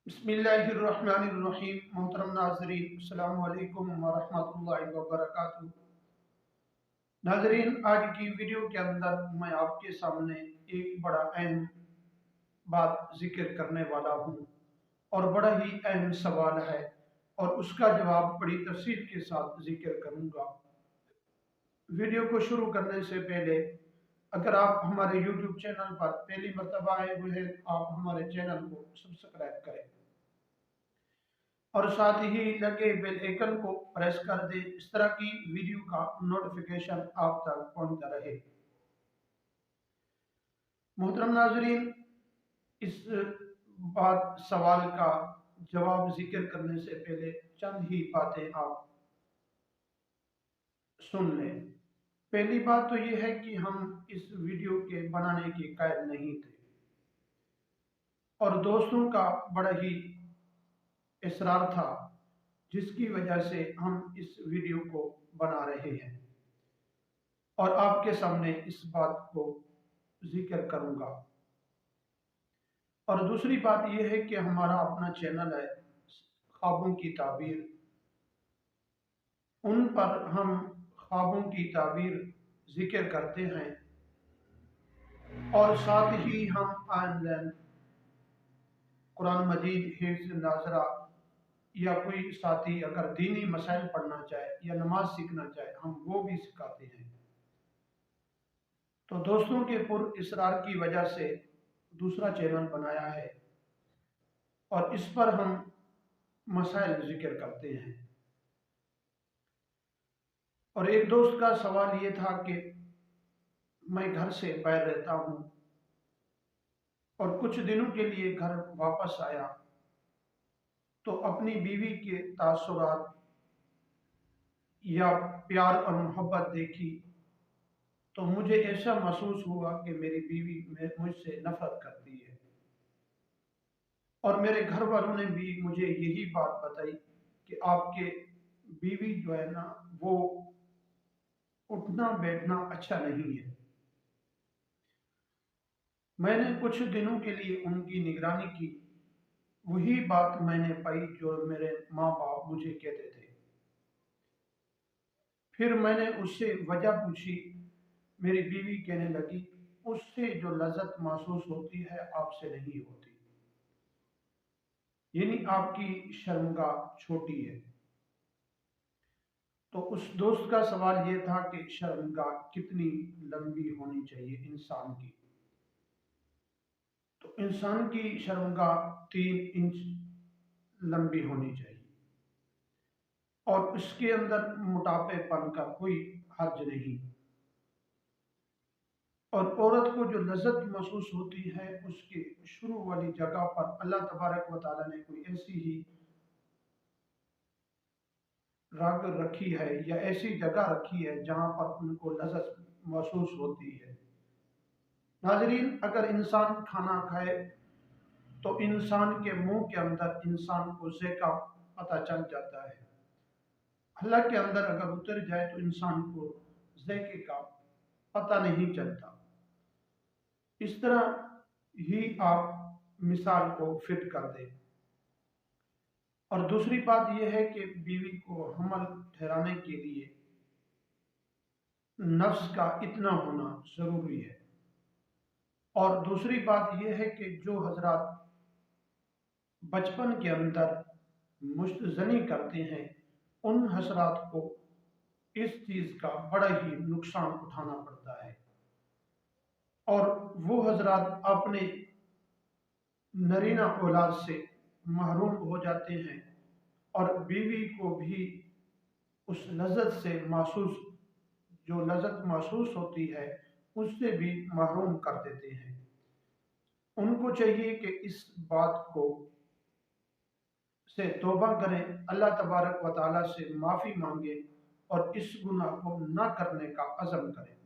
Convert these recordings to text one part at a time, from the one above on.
बिस्मिल्लाहिर्रहमानिर्रहीम। मोहतरम नाजरीन, अस्सलाम वालेकुम वरहमतुल्लाहि वबरकातुहू। नाजरीन, आज की वीडियो के अंदर मैं आपके सामने एक बड़ा अहम बात जिक्र करने वाला हूँ और बड़ा ही अहम सवाल है और उसका जवाब बड़ी तफसील के साथ जिक्र करूँगा। वीडियो को शुरू करने से पहले अगर आप हमारे YouTube चैनल पर पहली मर्तबा आए हुए हैं तो आप हमारे चैनल को सब्सक्राइब करें और साथ ही लगे बेल आइकन को प्रेस कर दें। इस तरह की वीडियो का नोटिफिकेशन आप तक पहुंचता रहे। मोहतरम नाजरीन, इस सवाल का जवाब जिक्र करने से पहले चंद ही बातें आप सुन लें। पहली बात तो यह है कि हम इस वीडियो के बनाने के कायल नहीं थे और दोस्तों का बड़ा ही इसरार था, जिसकी वजह से हम इस वीडियो को बना रहे हैं और आपके सामने इस बात को जिक्र करूंगा। और दूसरी बात यह है कि हमारा अपना चैनल है ख्वाबों की ताबीर। उन पर हम ख्वाबों की ताबीर जिक्र करते हैं और साथ ही हम ऑनलाइन कुरान मजीद, हिफ्ज़ नाज़रा या कोई साथी अगर दीनी मसाइल पढ़ना चाहे या नमाज सीखना चाहे हम वो भी सिखाते हैं। तो दोस्तों के पुर इसरार की वजह से दूसरा चैनल बनाया है और इस पर हम मसाइल जिक्र करते हैं। और एक दोस्त का सवाल ये था कि मैं घर से बाहर रहता हूँ और कुछ दिनों के लिए घर वापस आया तो अपनी बीवी के तासुरात या प्यार और मोहब्बत देखी तो मुझे ऐसा महसूस हुआ कि मेरी बीवी मुझसे नफरत करती है और मेरे घर वालों ने भी मुझे यही बात बताई कि आपके बीवी जो है ना, वो उठना बैठना अच्छा नहीं है। मैंने कुछ दिनों के लिए उनकी निगरानी की, वही बात मैंने पाई जो मेरे माँ बाप मुझे कहते थे। फिर मैंने उससे वजह पूछी। मेरी बीवी कहने लगी, उससे जो लज्जत महसूस होती है आपसे नहीं होती, यानी आपकी शर्मगाह छोटी है। तो उस दोस्त का सवाल ये था कि शर्मगाह कितनी लंबी होनी चाहिए इंसान की। तो इंसान की शर्मगाह 3 इंच लंबी होनी चाहिए और उसके अंदर मोटापेपन का कोई हर्ज नहीं। और औरत को जो लज्जत महसूस होती है उसके शुरू वाली जगह पर अल्लाह तबारक व तआला ने कोई ऐसी ही राग रखी है या ऐसी जगह रखी है जहां पर उनको लज्जत महसूस होती है। नाजरीन, अगर इंसान खाना खाए तो इंसान के मुंह के अंदर इंसान को ज़ायका पता चल जाता है। हलक के अंदर अगर उतर जाए तो इंसान को ज़ायके का पता नहीं चलता। इस तरह ही आप मिसाल को फिट कर दें। और दूसरी बात यह है कि बीवी को हमल ठहराने के लिए नफ्स का इतना होना जरूरी है। और दूसरी बात यह है कि जो हजरात बचपन के अंदर मुस्तजनी करते हैं उन हजरात को इस चीज का बड़ा ही नुकसान उठाना पड़ता है और वो हजरात अपने नरीना औलाद से महरूम हो जाते हैं और बीवी को भी उस लज्जत से महसूस जो लज्जत महसूस होती है उससे भी महरूम कर देते हैं। उनको चाहिए कि इस बात को से तौबा करें, अल्लाह तबारक व तआला से माफ़ी मांगे और इस गुनाह को न करने का अज़म करें।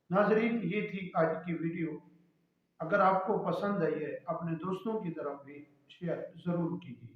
नाजरीन, ये थी आज की वीडियो। अगर आपको पसंद आई है अपने दोस्तों की तरफ भी शेयर ज़रूर कीजिए।